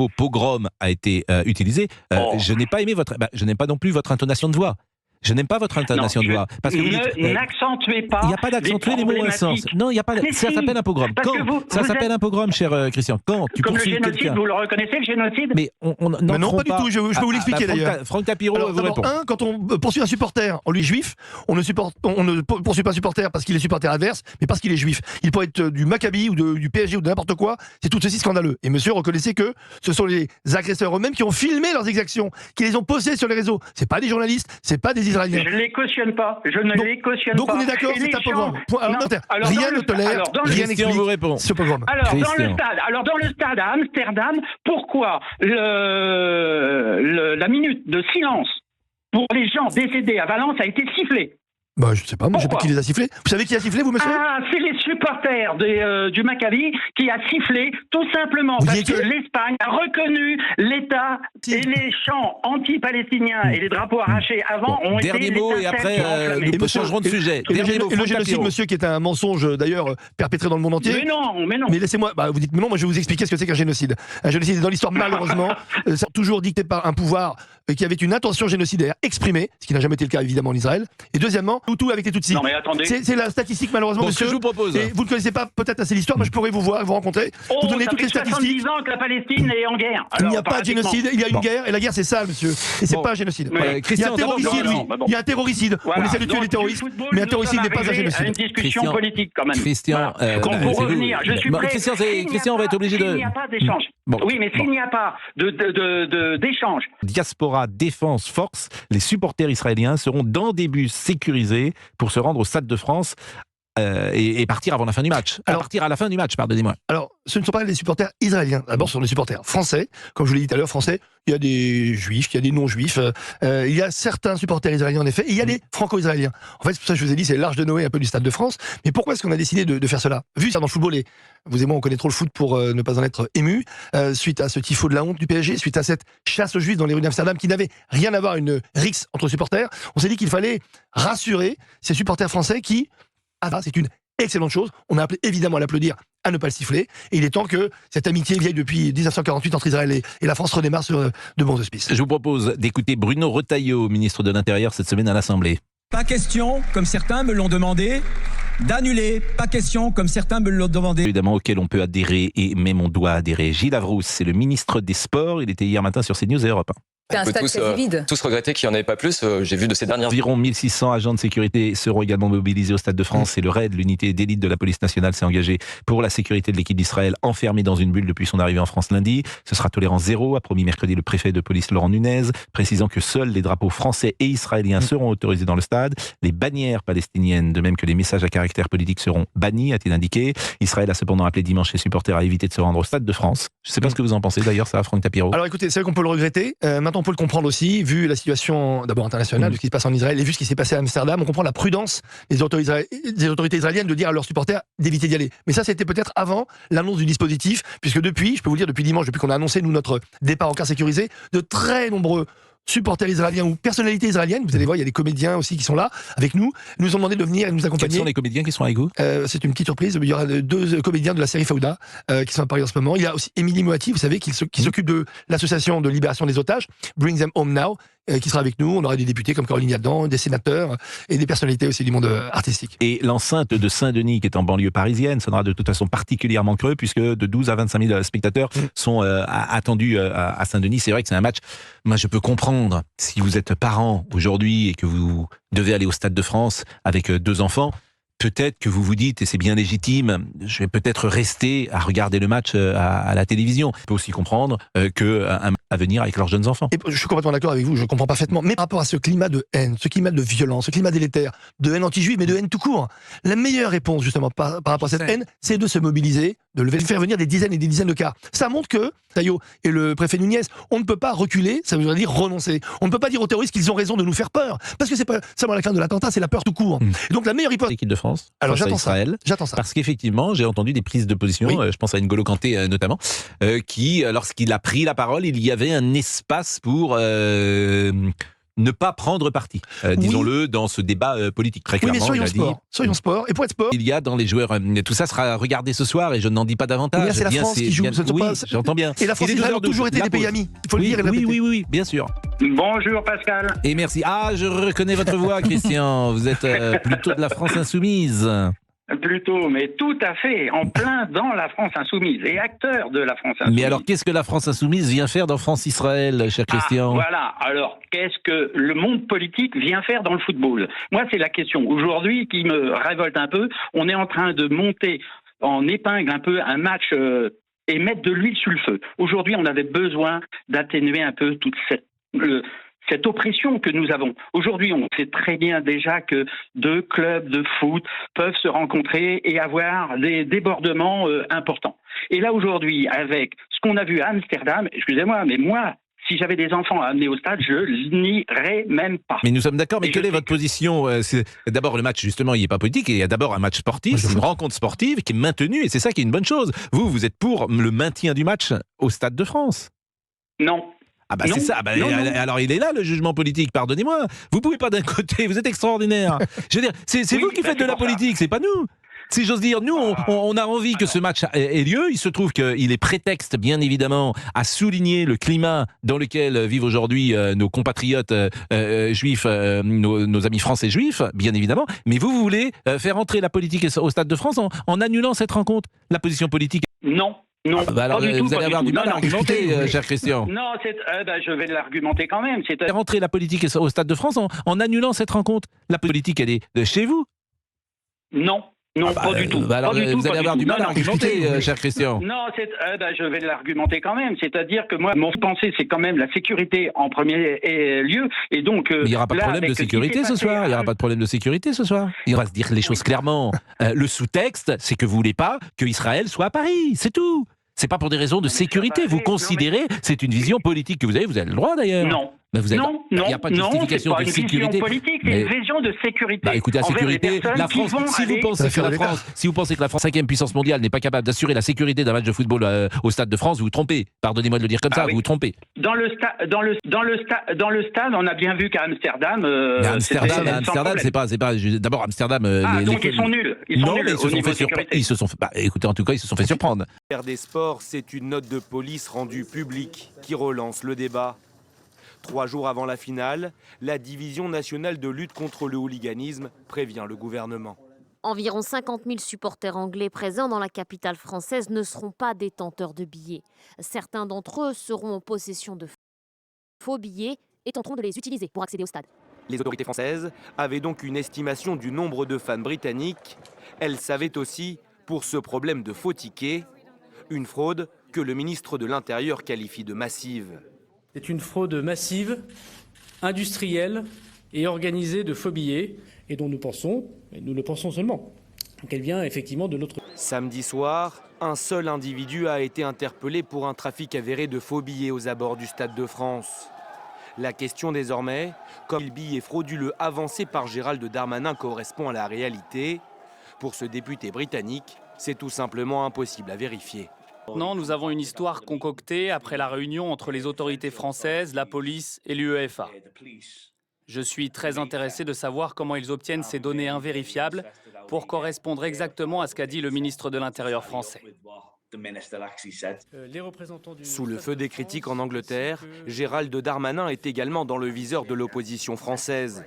mot pogrom a été utilisé, je n'ai pas aimé je n'aime pas non plus votre intonation de voix. Je n'aime pas votre intonation de voix. Parce que vous dites, n'accentuez pas. Il n'y a pas d'accentuer les mots à un sens. Non, il n'y a pas. Ça s'appelle un pogrom. Ça s'appelle un pogrom, cher Christian. Quand tu comme le poursuis génocide, quelqu'un. vous le reconnaissez, le génocide? Mais non, pas du tout. Je peux vous l'expliquer d'ailleurs. Franck Tapiro vous répond. Quand on poursuit un supporter en lui juif, on ne poursuit pas un supporter parce qu'il est supporter adverse, mais parce qu'il est juif. Il peut être du Maccabi ou du PSG ou de n'importe quoi. C'est tout ceci scandaleux. Et monsieur, reconnaissez que ce sont les agresseurs eux-mêmes qui ont filmé leurs exactions, qui les ont postées sur les réseaux. C'est pas des journalistes, c'est pas des Israéliens. Pas. Je ne les cautionne pas. Donc on est d'accord, c'est un pogrom. Rien ne tolère, rien n'explique ce pogrom. Alors dans le stade à Amsterdam, pourquoi la minute de silence pour les gens décédés à Valence a été sifflée? Bah, je sais pas, moi je sais pas qui les a sifflés. Vous savez qui a sifflé, vous, monsieur? Ah, c'est les supporters du Maccabi qui a sifflé, tout simplement parce que l'Espagne a reconnu l'État et les chants anti-palestiniens et les drapeaux arrachés avant ont été... Dernier mot et après nous changerons de sujet. Et le génocide, monsieur, qui est un mensonge d'ailleurs perpétré dans le monde entier. Mais non. Mais laissez-moi, vous dites mais non, moi je vais vous expliquer ce que c'est qu'un génocide. Un génocide est dans l'histoire, malheureusement, c'est toujours dicté par un pouvoir qui avait une intention génocidaire exprimée, ce qui n'a jamais été le cas évidemment en Israël. Et deuxièmement, Hutu avec les Tutsis. Non mais attendez. C'est la statistique malheureusement, monsieur. Ce que je vous propose. Et vous ne connaissez pas peut-être assez l'histoire, moi je pourrais vous rencontrer, vous donner toutes les statistiques. 70 ans que la Palestine est en guerre. Il n'y a pas de génocide, il y a une guerre, et la guerre c'est ça, monsieur. Et c'est pas un génocide. Il y a un terroricide, il y a un terroricide. On essaie de tuer les terroristes, mais un terroricide n'est pas un génocide. Une discussion politique quand même. Christian, pour revenir, je suis prêt. Christian, on va être obligé de... S'il n'y a pas d'échange. Oui, mais s'il n'y a pas d'échange. Diaspora Défense Force, les supporters israéliens seront dans des bus sécurisés pour se rendre au Stade de France et partir avant la fin du match. Partir à la fin du match, pardonnez-moi. Alors, ce ne sont pas les supporters israéliens. D'abord, ce sont les supporters français. Comme je vous l'ai dit tout à l'heure, français, il y a des juifs, il y a des non-juifs. Il y a certains supporters israéliens, en effet, et il y a des franco-israéliens. En fait, c'est pour ça que je vous ai dit, c'est l'Arche de Noé un peu du Stade de France. Mais pourquoi est-ce qu'on a décidé de faire cela? Vu ça dans le football, et vous et moi, on connaît trop le foot pour ne pas en être ému, suite à ce tifo de la honte du PSG, suite à cette chasse aux juifs dans les rues d'Amsterdam qui n'avait rien à voir, une rixe entre supporters, on s'est dit qu'il fallait rassurer ces supporters français qui... c'est une excellente chose. On a appelé évidemment à l'applaudir, à ne pas le siffler. Et il est temps que cette amitié vieille depuis 1948 entre Israël et la France redémarre sur de bons auspices. Je vous propose d'écouter Bruno Retailleau, ministre de l'Intérieur, cette semaine à l'Assemblée. Pas question, comme certains me l'ont demandé, d'annuler. Pas question, comme certains me l'ont demandé. Évidemment, auquel on peut adhérer et même on doit adhérer. Gilles Avrousse, c'est le ministre des Sports. Il était hier matin sur CNews et Europe 1. C'est un stade quasi vide. Tous regretter qu'il n'y en avait pas plus. J'ai vu de ces dernières... Environ 1600 agents de sécurité seront également mobilisés au Stade de France. Et le RAID, l'unité d'élite de la police nationale, s'est engagé pour la sécurité de l'équipe d'Israël, enfermée dans une bulle depuis son arrivée en France lundi. Ce sera tolérance zéro, a promis mercredi le préfet de police Laurent Nunez, précisant que seuls les drapeaux français et israéliens seront autorisés dans le stade. Les bannières palestiniennes, de même que les messages à caractère politique, seront bannis, a-t-il indiqué. Israël a cependant appelé dimanche ses supporters à éviter de se rendre au Stade de France. Je ne sais pas ce que vous en pensez d'ailleurs, ça, Franck Tapiro. Alors écoutez, c'est vrai qu'on peut le regretter. Maintenant, on peut le comprendre aussi. Vu la situation d'abord internationale, de ce qui se passe en Israël et vu ce qui s'est passé à Amsterdam, on comprend la prudence des autorités israéliennes de dire à leurs supporters d'éviter d'y aller. Mais ça, c'était peut-être avant l'annonce du dispositif, puisque depuis, je peux vous dire, depuis dimanche, depuis qu'on a annoncé, nous, notre départ en car sécurisé, de très nombreux supporters israéliens ou personnalités israéliennes, vous allez voir, il y a des comédiens aussi qui sont là avec nous, nous ont demandé de venir et de nous accompagner. Quels sont les comédiens qui sont avec vous? C'est une petite surprise, il y aura 2 comédiens de la série Fauda qui sont à Paris en ce moment. Il y a aussi Émilie Moati, vous savez, qui s'occupe de l'association de libération des otages, Bring Them Home Now, qui sera avec nous. On aura des députés comme Caroline Yadan, des sénateurs et des personnalités aussi du monde artistique. Et l'enceinte de Saint-Denis, qui est en banlieue parisienne, sera de toute façon particulièrement creux, puisque de 12 à 25 000 spectateurs sont attendus à Saint-Denis. C'est vrai que c'est un match, moi je peux comprendre, si vous êtes parent aujourd'hui et que vous devez aller au Stade de France avec 2 enfants, peut-être que vous vous dites, et c'est bien légitime, je vais peut-être rester à regarder le match à la télévision. Je peux aussi comprendre à venir avec leurs jeunes enfants. Et je suis complètement d'accord avec vous, je comprends parfaitement. Mais par rapport à ce climat de haine, ce climat de violence, ce climat délétère, de haine anti-juive, mais de haine tout court, la meilleure réponse justement par rapport à cette haine, c'est de se mobiliser, de faire venir des dizaines et des dizaines de cars. Ça montre que, Taillot et le préfet Nunez, on ne peut pas reculer, ça veut dire renoncer. On ne peut pas dire aux terroristes qu'ils ont raison de nous faire peur. Parce que c'est pas seulement la crainte de l'attentat, c'est la peur tout court. Et donc la meilleure hypothèse... L'équipe de France, alors j'attends Israël, ça. Parce qu'effectivement, j'ai entendu des prises de position, je pense à N'Golo Kanté notamment, qui, lorsqu'il a pris la parole, il y avait un espace pour ne pas prendre parti, disons-le, dans ce débat politique. Très clairement, oui, mais soyons sport. Et pour être sport, il y a dans les joueurs, tout ça sera regardé ce soir et je n'en dis pas davantage. C'est la France qui joue. Oui, j'entends bien. Et la France a toujours été des pays amis. Il faut le dire et le répéter. Oui, bien sûr. Bonjour Pascal. Et merci. Ah, je reconnais votre voix, Christian. Vous êtes plutôt de la France insoumise. Plutôt, mais tout à fait, en plein dans la France insoumise et acteur de la France insoumise. Mais alors, qu'est-ce que la France insoumise vient faire dans France-Israël, cher Christian ? Voilà, alors, qu'est-ce que le monde politique vient faire dans le football ? Moi, c'est la question aujourd'hui qui me révolte un peu. On est en train de monter en épingle un peu un match et mettre de l'huile sur le feu. Aujourd'hui, on avait besoin d'atténuer un peu toute cette oppression que nous avons. Aujourd'hui, on sait très bien déjà que deux clubs de foot peuvent se rencontrer et avoir des débordements importants. Et là, aujourd'hui, avec ce qu'on a vu à Amsterdam, excusez-moi, mais moi, si j'avais des enfants à amener au stade, je n'irais même pas. Mais nous sommes d'accord, mais quelle est votre position ? D'abord, le match, justement, il n'est pas politique, il y a d'abord un match sportif, c'est une rencontre sportive qui est maintenue, et c'est ça qui est une bonne chose. Vous êtes pour le maintien du match au Stade de France ? Non. Ah bah c'est ça, non. Alors il est là le jugement politique, pardonnez-moi. Vous pouvez pas d'un côté, vous êtes extraordinaire. Je veux dire, c'est vous qui faites de la politique, c'est pas nous. Si j'ose dire, nous on a envie que ce match ait lieu, il se trouve qu'il est prétexte bien évidemment à souligner le climat dans lequel vivent aujourd'hui nos compatriotes juifs, nos amis français juifs, bien évidemment, mais vous voulez faire entrer la politique au Stade de France en annulant cette rencontre, la position politique. Non. Non, alors, pas du tout, vous allez avoir du mal à argumenter, cher Christian. Non, je vais l'argumenter quand même. Faire rentrer la politique au Stade de France en annulant cette rencontre. La politique, elle est de chez vous. Non. Non, pas du tout. Alors, vous allez avoir du mal à argumenter, cher Christian. Non, je vais l'argumenter quand même. C'est-à-dire que moi, mon pensée, c'est quand même la sécurité en premier lieu. Et donc, il n'y aura pas de problème de sécurité ce soir. Il n'y aura pas de problème de sécurité ce soir. On va se dire les choses clairement. Le sous-texte, c'est que vous voulez pas que Israël soit à Paris. C'est tout. C'est pas pour des raisons de sécurité. Vous considérez, c'est une vision politique que vous avez le droit d'ailleurs. Non. Non, il n'y a pas de justification de sécurité. C'est pas une vision politique, c'est une vision de sécurité. Bah écoutez, la sécurité, la France, si vous pensez que la France, 5e puissance mondiale, n'est pas capable d'assurer la sécurité d'un match de football au Stade de France, vous vous trompez. Pardonnez-moi de le dire comme ça, vous vous trompez. Dans le stade, on a bien vu qu'à Amsterdam. Amsterdam, c'est pas. D'abord, Amsterdam. Donc ils sont nuls. Non, mais ils se sont fait. Écoutez, en tout cas, ils se sont fait surprendre. Des sports, c'est une note de police rendue publique qui relance le débat. 3 jours avant la finale, la Division nationale de lutte contre le hooliganisme prévient le gouvernement. Environ 50 000 supporters anglais présents dans la capitale française ne seront pas détenteurs de billets. Certains d'entre eux seront en possession de faux billets et tenteront de les utiliser pour accéder au stade. Les autorités françaises avaient donc une estimation du nombre de fans britanniques. Elles savaient aussi, pour ce problème de faux tickets, une fraude que le ministre de l'Intérieur qualifie de massive. C'est une fraude massive, industrielle et organisée de faux billets et dont nous pensons, et nous le pensons seulement, qu'elle vient effectivement de notre... Samedi soir, un seul individu a été interpellé pour un trafic avéré de faux billets aux abords du Stade de France. La question désormais, comme le billet frauduleux avancé par Gérald Darmanin correspond à la réalité, pour ce député britannique, c'est tout simplement impossible à vérifier. Non, nous avons une histoire concoctée après la réunion entre les autorités françaises, la police et l'UEFA. Je suis très intéressé de savoir comment ils obtiennent ces données invérifiables pour correspondre exactement à ce qu'a dit le ministre de l'Intérieur français. Sous le feu des critiques en Angleterre, Gérald Darmanin est également dans le viseur de l'opposition française.